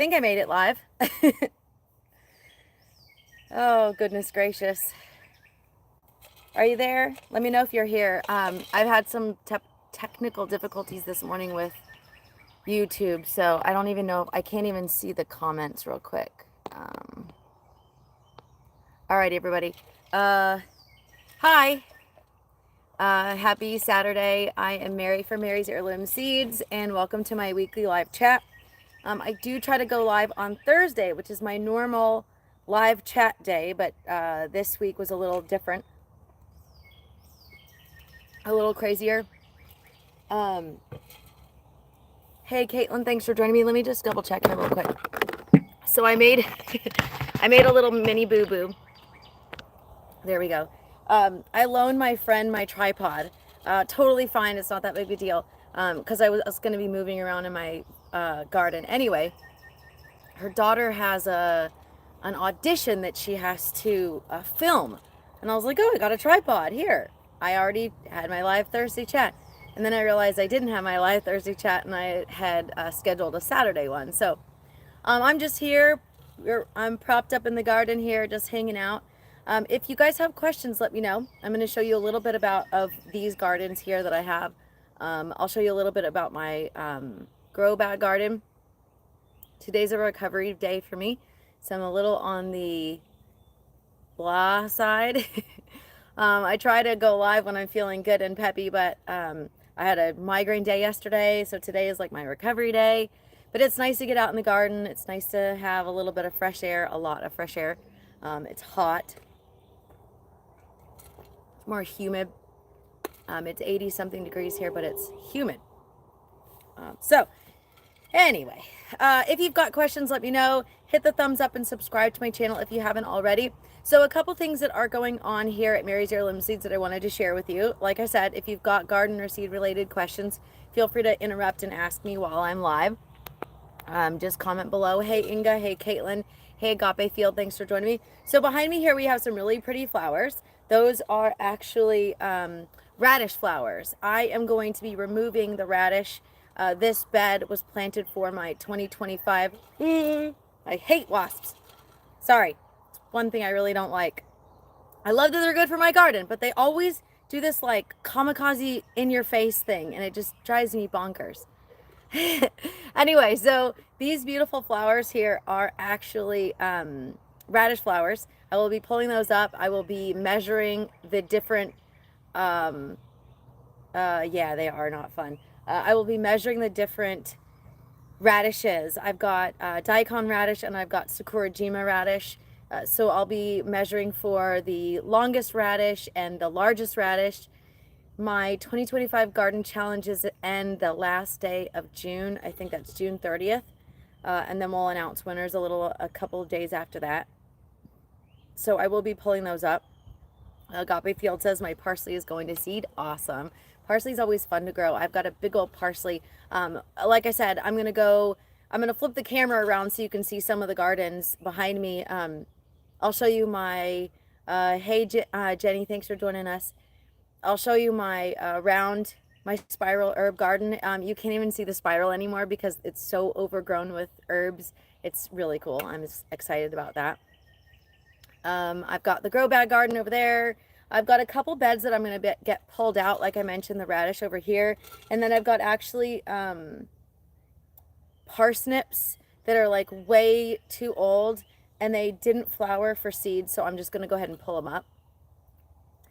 think I made it live. Oh, goodness gracious. Are you there? Let me know if you're here. I've had some technical difficulties this morning with YouTube, so I don't even know. I can't even see the comments real quick. All right, everybody. Hi. Happy Saturday. I am Mary from Mary's Heirloom Seeds, and welcome to my weekly live chat. I do try to go live on Thursday, which is my normal live chat day, but this week was a little different, a little crazier. Hey, Caitlin, thanks for joining me. Let me just double check it real quick. So I made I made a little mini boo-boo. There we go. I loaned my friend my tripod. Totally fine. It's not that big of a deal. Because I was going to be moving around in my garden. Anyway, her daughter has an audition that she has to film. And I was like, oh, I got a tripod here. I already had my live Thursday chat. And then I realized I didn't have my live Thursday chat, and I had scheduled a Saturday one. So I'm just here. I'm propped up in the garden here, just hanging out. If you guys have questions, let me know. I'm going to show you a little bit of these gardens here that I have. I'll show you a little bit about my grow bag garden. Today's a recovery day for me, so I'm a little on the blah side. I try to go live when I'm feeling good and peppy, but I had a migraine day yesterday, so today is like my recovery day. But it's nice to get out in the garden. It's nice to have a little bit of fresh air, a lot of fresh air. It's hot. It's more humid. It's 80 something degrees here, but it's humid. So anyway, if you've got questions, let me know. Hit the thumbs up and subscribe to my channel if you haven't already. So a couple things that are going on here at Mary's Heirloom Seeds that I wanted to share with you. Like I said, if you've got garden or seed related questions, feel free to interrupt and ask me while I'm live. Just comment below. Hey Inga, hey Caitlin, hey Agape Field, thanks for joining me. So behind me here we have some really pretty flowers. Those are actually radish flowers. I am going to be removing the radish. This bed was planted for my 2025. I hate wasps. Sorry, it's one thing I really don't like. I love that they're good for my garden, but they always do this like kamikaze in your face thing, and it just drives me bonkers. Anyway, so these beautiful flowers here are actually radish flowers. I will be pulling those up. I will be measuring the different yeah, they are not fun. I will be measuring the different radishes. I've got daikon radish and I've got sakurajima radish. So I'll be measuring for the longest radish and the largest radish. My 2025 garden challenges end the last day of June. I think that's June 30th. And then we'll announce winners a couple of days after that. So I will be pulling those up. Agape Field says my parsley is going to seed. Awesome. Parsley is always fun to grow. I've got a big old parsley. Like I said, I'm going to flip the camera around so you can see some of the gardens behind me. I'll show you my, hey Jenny, thanks for joining us. I'll show you my my spiral herb garden. You can't even see the spiral anymore because it's so overgrown with herbs. It's really cool. I'm excited about that. I've got the grow bag garden over there. I've got a couple beds that I'm going to get pulled out, like I mentioned, the radish over here. And then I've got actually parsnips that are like way too old and they didn't flower for seeds, so I'm just going to go ahead and pull them up.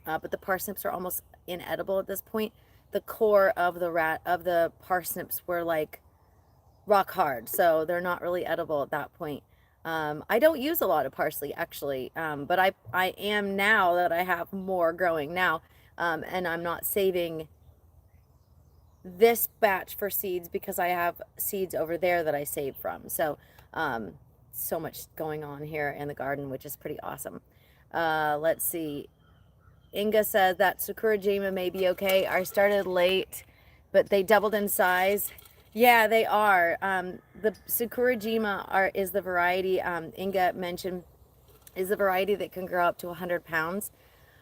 But the parsnips are almost inedible at this point. The core of the parsnips were like rock hard, so they're not really edible at that point. I don't use a lot of parsley actually, but I am now that I have more growing now, and I'm not saving this batch for seeds because I have seeds over there that I save from. So so much going on here in the garden, which is pretty awesome. Let's see. Inga says that sakurajima may be okay. I started late, but they doubled in size. Yeah, they are. The sakurajima is the variety Inga mentioned is the variety that can grow up to 100 pounds.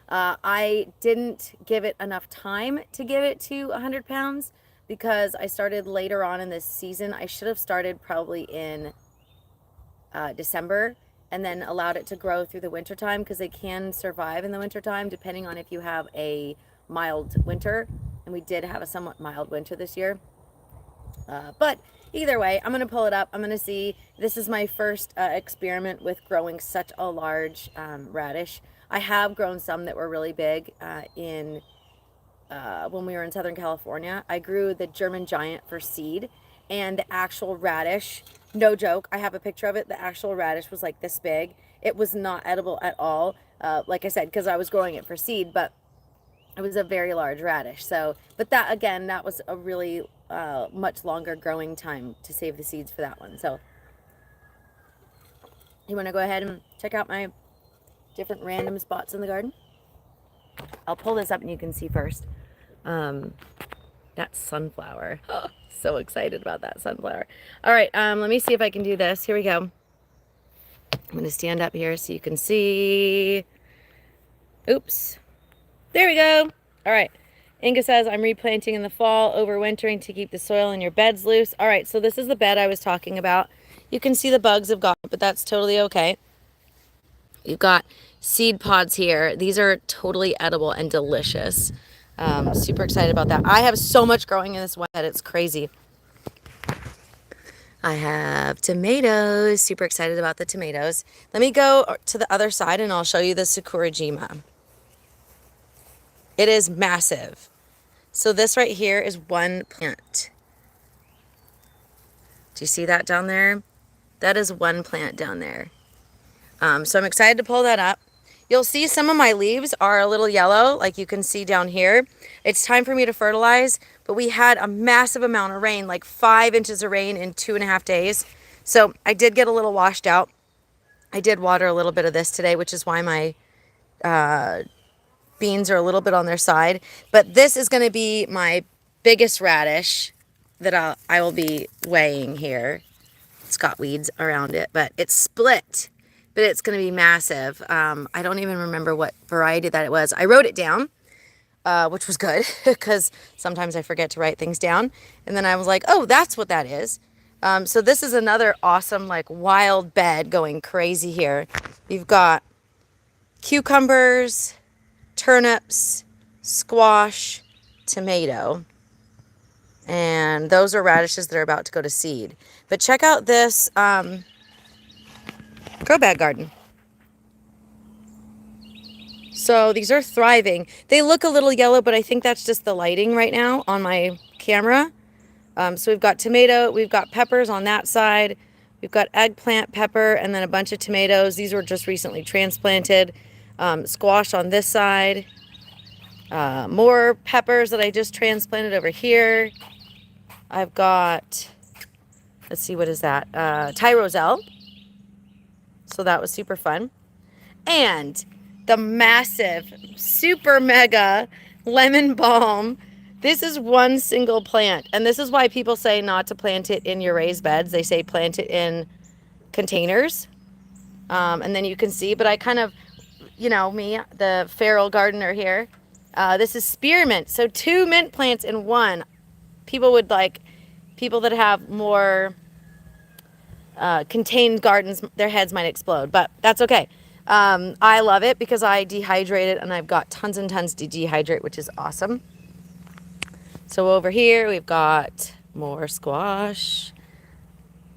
I didn't give it enough time to give it to 100 pounds because I started later on in this season. I should have started probably in December, and then allowed it to grow through the winter time, because they can survive in the winter time depending on if you have a mild winter, and we did have a somewhat mild winter this year. But either way, I'm going to pull it up. I'm going to see. This is my first experiment with growing such a large radish. I have grown some that were really big when we were in Southern California. I grew the German Giant for seed, and the actual radish, no joke, I have a picture of it. The actual radish was like this big. It was not edible at all. Like I said, because I was growing it for seed, but it was a very large radish. So, but that, again, that was a really much longer growing time to save the seeds for that one. So you want to go ahead and check out my different random spots in the garden? I'll pull this up and you can see first. That sunflower. Oh, so excited about that sunflower. All right, let me see if I can do this. Here we go. I'm going to stand up here so you can see. Oops. There we go. All right. Inga says, I'm replanting in the fall, overwintering to keep the soil in your beds loose. All right, so this is the bed I was talking about. You can see the bugs have got it, but that's totally okay. You've got seed pods here. These are totally edible and delicious. Super excited about that. I have so much growing in this one that it's crazy. I have tomatoes. Super excited about the tomatoes. Let me go to the other side and I'll show you the Sakurajima. It is massive. So this right here is one plant. Do you see that down there? That is one plant down there. So I'm excited to pull that up. You'll see some of my leaves are a little yellow, like you can see down here. It's time for me to fertilize, but we had a massive amount of rain, like 5 inches of rain in 2.5 days. So I did get a little washed out. I did water a little bit of this today, which is why my beans are a little bit on their side. But this is going to be my biggest radish that I will be weighing here. It's got weeds around it, but it's split. But it's going to be massive. I don't even remember what variety that it was. I wrote it down, which was good because sometimes I forget to write things down. And then I was like, oh, that's what that is. So this is another awesome, like, wild bed going crazy here. You've got cucumbers, turnips, squash, tomato. And those are radishes that are about to go to seed. But check out this grow bag garden. So these are thriving. They look a little yellow, but I think that's just the lighting right now on my camera. So we've got tomato, we've got peppers on that side. We've got eggplant, pepper, and then a bunch of tomatoes. These were just recently transplanted. Squash on this side. More peppers that I just transplanted over here. I've got, let's see, what is that? Thai roselle. So that was super fun. And the massive, super mega lemon balm. This is one single plant. And this is why people say not to plant it in your raised beds. They say plant it in containers. And then you can see, but I kind of, you know, me, the feral gardener here. This is spearmint. So 2 mint plants in one. People would like, people that have more contained gardens, their heads might explode, but that's okay. I love it because I dehydrate it and I've got tons and tons to dehydrate, which is awesome. So over here we've got more squash.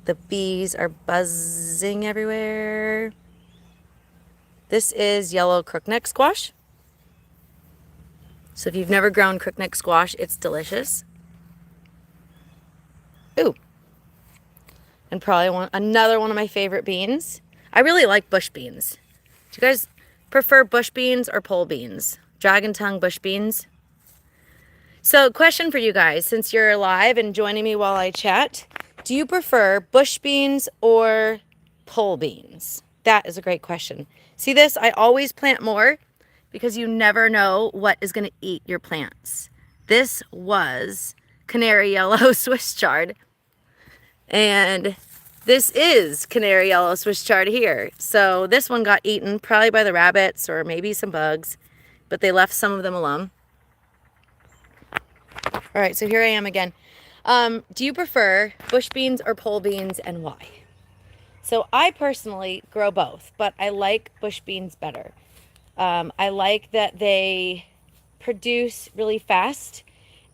The bees are buzzing everywhere. This is yellow crookneck squash. So if you've never grown crookneck squash, it's delicious. Ooh. And probably another one of my favorite beans. I really like bush beans. Do you guys prefer bush beans or pole beans? Dragon tongue bush beans? So question for you guys, since you're live and joining me while I chat, do you prefer bush beans or pole beans? That is a great question. See this? I always plant more because you never know what is going to eat your plants. This was canary yellow Swiss chard. And this is canary yellow Swiss chard here. So this one got eaten probably by the rabbits or maybe some bugs, but they left some of them alone. All right, so here I am again. Do you prefer bush beans or pole beans and why? So I personally grow both, but I like bush beans better. I like that they produce really fast.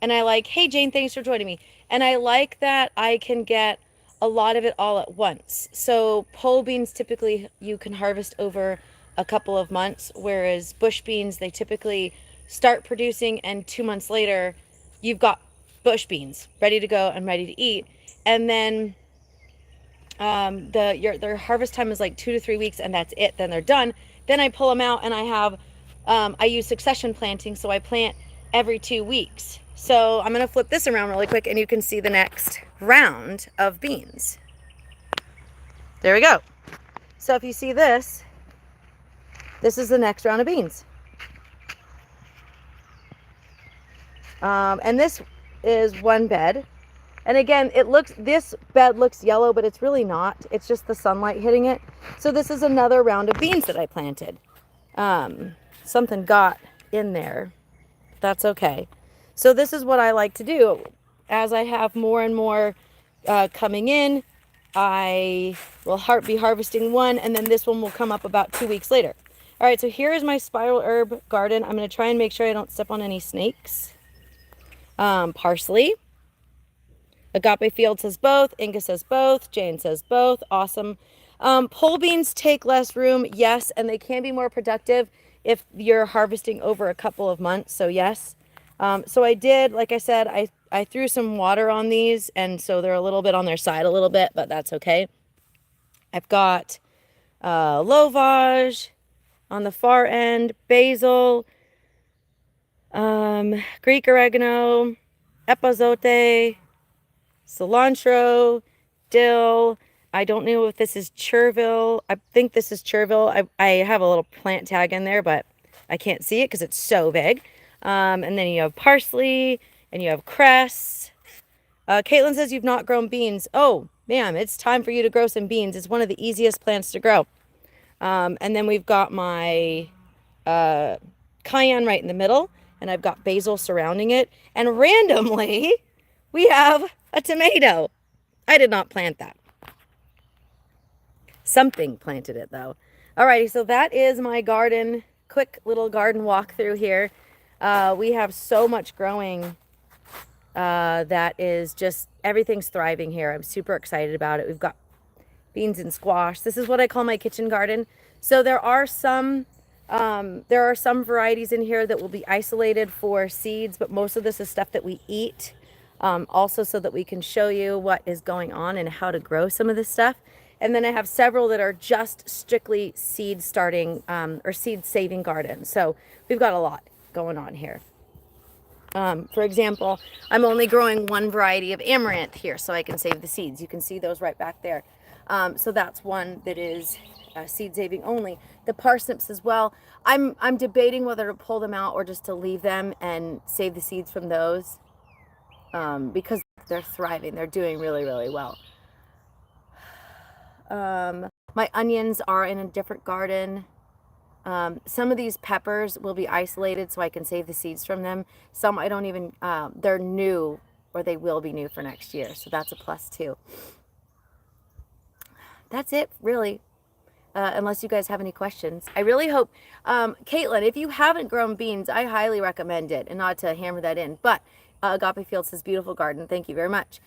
And I like, hey, Jane, thanks for joining me. And I like that I can get a lot of it all at once. So pole beans, typically you can harvest over a couple of months, whereas bush beans, they typically start producing and 2 months later, you've got bush beans ready to go and ready to eat. And then their harvest time is like 2 to 3 weeks, and that's it. Then they're done. Then I pull them out, and I use succession planting, so I plant every 2 weeks. So I'm gonna flip this around really quick, and you can see the next round of beans. There we go. So if you see this, this is the next round of beans. And this is one bed. And again, this bed looks yellow, but it's really not. It's just the sunlight hitting it. So this is another round of beans that I planted. Something got in there. That's okay. So this is what I like to do. As I have more and more coming in, I will be harvesting one, and then this one will come up about 2 weeks later. All right, so here is my spiral herb garden. I'm going to try and make sure I don't step on any snakes. Parsley. Agape Field says both. Inga says both. Jane says both. Awesome. Pole beans take less room, yes, and they can be more productive if you're harvesting over a couple of months. So yes. So I did, like I said, I threw some water on these, and so they're a little bit on their side a little bit, but that's okay. I've got Lovage on the far end, basil, Greek oregano, epazote, cilantro, dill. I don't know if this is chervil. I think this is chervil. I have a little plant tag in there, but I can't see it because it's so big. And then you have parsley, and you have cress. Caitlin says you've not grown beans. Oh, ma'am, it's time for you to grow some beans. It's one of the easiest plants to grow. And then we've got my cayenne right in the middle, and I've got basil surrounding it. And randomly, we have a tomato. I did not plant that. Something planted it, though. Alrighty, so that is my garden. Quick little garden walkthrough here. We have so much growing that is just, everything's thriving here. I'm super excited about it. We've got beans and squash. This is what I call my kitchen garden. So there are some varieties in here that will be isolated for seeds, but most of this is stuff that we eat. Also so that we can show you what is going on and how to grow some of this stuff. And then I have several that are just strictly seed starting or seed saving gardens. So we've got a lot going on here. For example, I'm only growing one variety of amaranth here so I can save the seeds. You can see those right back there. So that's one that is seed saving only. The parsnips as well. I'm debating whether to pull them out or just to leave them and save the seeds from those. Because they're thriving. They're doing really, really well. My onions are in a different garden. Some of these peppers will be isolated so I can save the seeds from them. Some I don't even, they're new, or they will be new for next year. So that's a plus too. That's it, really. Unless you guys have any questions. I really hope, Caitlin, if you haven't grown beans, I highly recommend it, and not to hammer that in, but Agape Field says beautiful garden. Thank you very much.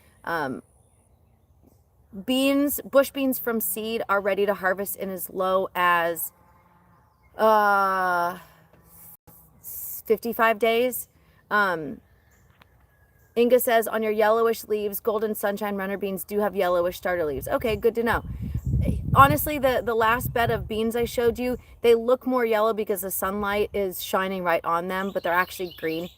Bush beans from seed are ready to harvest in as low as 55 days. Inga says on your yellowish leaves, golden sunshine runner beans do have yellowish starter leaves. Okay, good to know. Honestly, the last bed of beans I showed you, they look more yellow because the sunlight is shining right on them, but they're actually green.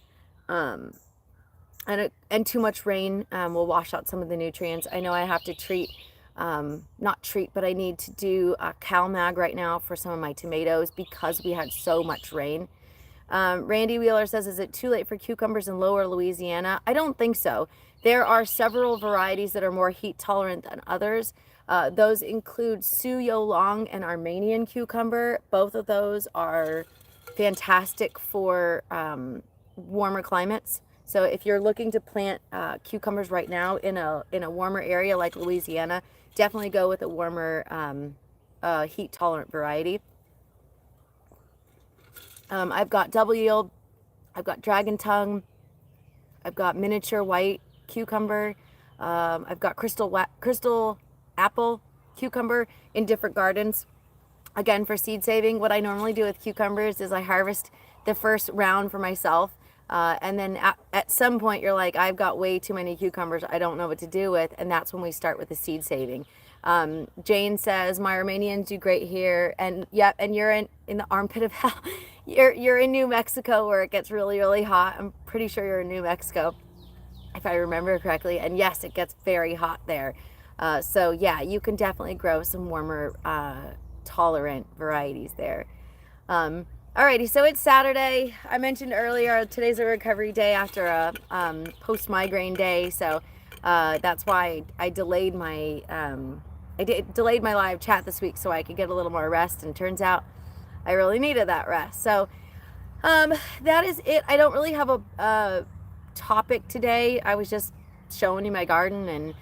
And too much rain will wash out some of the nutrients. I know I have to treat, not treat, but I need to do a CalMag right now for some of my tomatoes because we had so much rain. Randy Wheeler says, is it too late for cucumbers in lower Louisiana? I don't think so. There are several varieties that are more heat tolerant than others. Those include Suyo Long and Armenian cucumber. Both of those are fantastic for warmer climates. So if you're looking to plant cucumbers right now in a warmer area like Louisiana, definitely go with a warmer, heat tolerant variety. I've got double yield, I've got dragon tongue, I've got miniature white cucumber, I've got crystal apple cucumber in different gardens. Again, for seed saving, what I normally do with cucumbers is I harvest the first round for myself. And then at some point you're like, I've got way too many cucumbers, I don't know what to do with. And that's when we start with the seed saving. Jane says, my Romanians do great here. And yep, and you're in the armpit of hell. You're in New Mexico where it gets really, really hot. I'm pretty sure you're in New Mexico, if I remember correctly. And yes, it gets very hot there. So yeah, you can definitely grow some warmer, tolerant varieties there. Alrighty, so it's Saturday. I mentioned earlier, today's a recovery day after a post-migraine day, so that's why I delayed my delayed my live chat this week so I could get a little more rest, and turns out I really needed that rest. So that is it. I don't really have a topic today. I was just showing you my garden, and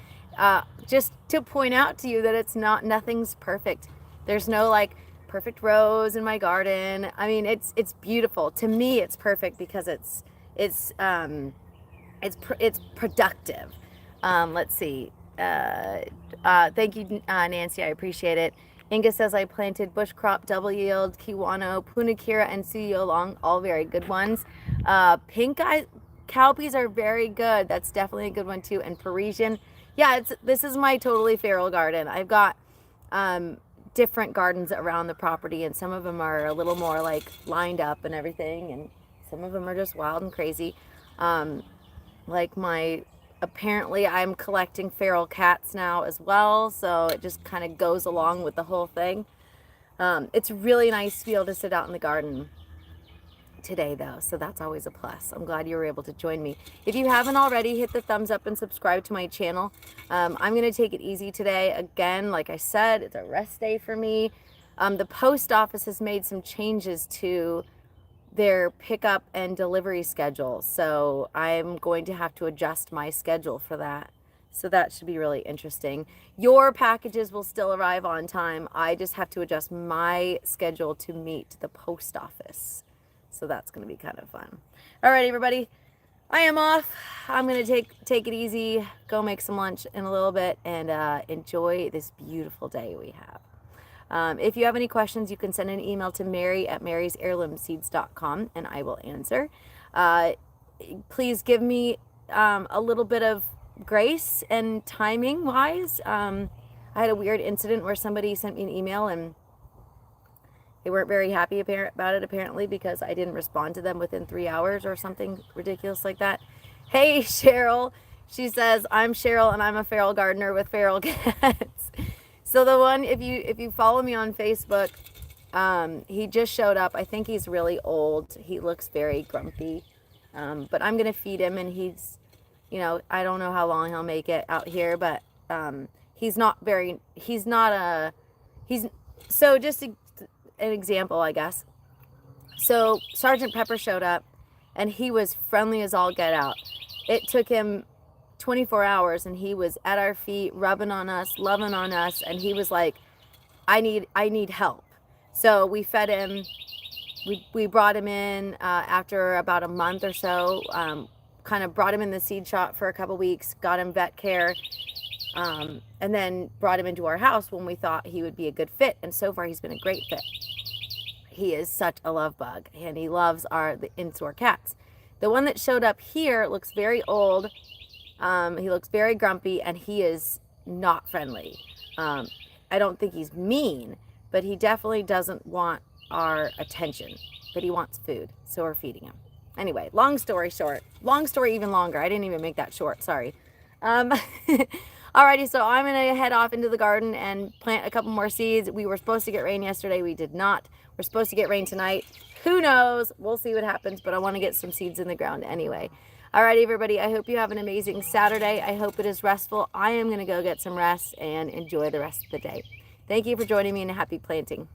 just to point out to you that nothing's perfect. There's no like perfect rows in my garden. I mean, it's beautiful. To me, it's perfect because it's productive. Let's see. Thank you, Nancy. I appreciate it. Inga says I planted bush crop, double yield, kiwano, punakira, and suyolong, all very good ones. Pink eye cowpeas are very good. That's definitely a good one too. And Parisian. Yeah, this is my totally feral garden. I've got different gardens around the property, and some of them are a little more like lined up and everything, and some of them are just wild and crazy. Like apparently I'm collecting feral cats now as well, so it just kind of goes along with the whole thing. It's really nice to be able to sit out in the garden today though, so that's always a plus. I'm glad you were able to join me. If you haven't already, hit the thumbs up and subscribe to my channel. I'm going to take it easy today. Again, like I said, it's a rest day for me. The post office has made some changes to their pickup and delivery schedule, so I'm going to have to adjust my schedule for that. So that should be really interesting. Your packages will still arrive on time. I just have to adjust my schedule to meet the post office. So that's going to be kind of fun. All right, everybody, I am off. I'm going to take it easy, go make some lunch in a little bit, and enjoy this beautiful day we have. If you have any questions, you can send an email to mary@marysheirloomseeds.com, and I will answer. Please give me a little bit of grace and timing wise. I had a weird incident where somebody sent me an email and they weren't very happy about it, apparently, because I didn't respond to them within 3 hours or something ridiculous like that. Hey, Cheryl. She says, I'm Cheryl and I'm a feral gardener with feral cats. So the one, if you follow me on Facebook, he just showed up. I think he's really old. He looks very grumpy. But I'm going to feed him, and he's, I don't know how long he'll make it out here, but so just an example, I guess. So Sergeant Pepper showed up, and he was friendly as all get out. It took him 24 hours, and he was at our feet, rubbing on us, loving on us, and he was like, I need help. So we fed him. We brought him in after about a month or so, kind of brought him in the seed shop for a couple weeks, got him vet care, and then brought him into our house when we thought he would be a good fit. And so far, he's been a great fit. He is such a love bug, and he loves the in-store cats. The one that showed up here looks very old. He looks very grumpy, and he is not friendly. I don't think he's mean, but he definitely doesn't want our attention, but he wants food, so we're feeding him. Anyway, long story short, long story even longer. I didn't even make that short, sorry. Alrighty, so I'm gonna head off into the garden and plant a couple more seeds. We were supposed to get rain yesterday, we did not. We're supposed to get rain tonight. Who knows? We'll see what happens, but I want to get some seeds in the ground anyway. Alrighty, everybody, I hope you have an amazing Saturday. I hope it is restful. I am gonna go get some rest and enjoy the rest of the day. Thank you for joining me, and happy planting.